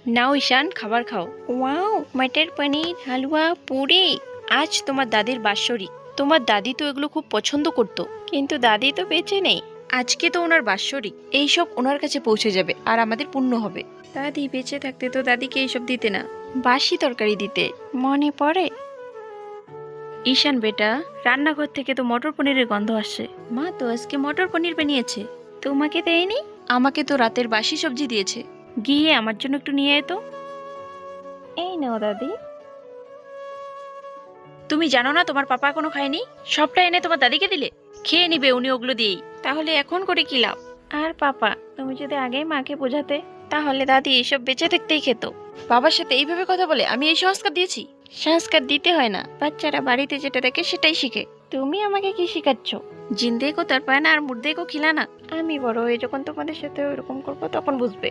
নাও ঈশান, খাবার খাও। ওয়াও, মটর পনির, হালুয়া, পুরি। আজ তোমার দাদির বাৎসরিক। তোমার দাদি তো এগুলো খুব পছন্দ করতো, কিন্তু দাদি তো বেঁচে নেই। আজকে তো ওনার বাৎসরিক, এইসব ওনার কাছে পৌঁছে যাবে আর আমাদের পুণ্য হবে। দাদি বেঁচে থাকতে তো দাদিকে এইসব দিতে না, বাসি তরকারি দিতে। মনে পড়ে? ঈশান বেটা, রান্নাঘর থেকে তো মটর পনিরের গন্ধ আসছে। মা তো আজকে মটর পনির বানিয়েছে। তোমাকে দেয়নি? আমাকে তো রাতের বাসি সবজি দিয়েছে। গিয়ে আমার জন্য একটু নিয়ে এতো। এই নাও দাদি। তুমি জানো না তোমার পাপা এখনো খায়নি? সবটা এনে তোমার দাদিকে দিলে? খেয়ে নিবে উনি ওগুলো দিয়েই। তাহলে এখন করে কি লাভ? আর পাপা, তুমি যদি আগেই মাকে বোঝাতে, তাহলে দাদি এইসব বেঁচে থাকতেই খেত। বাবার সাথে এইভাবে কথা বলে আমি এই সংস্কার দিয়েছি? সংস্কার দিতে হয় না, বাচ্চারা বাড়িতে যেটা দেখে সেটাই শিখে। তুমি আমাকে কি শিখাচ্ছ? জিন্দে কো তার পায় না আর মুর্দে কো খিলানা। আমি বড় হয়ে যখন তোমাদের সাথে ওইরকম করবো তখন বুঝবে।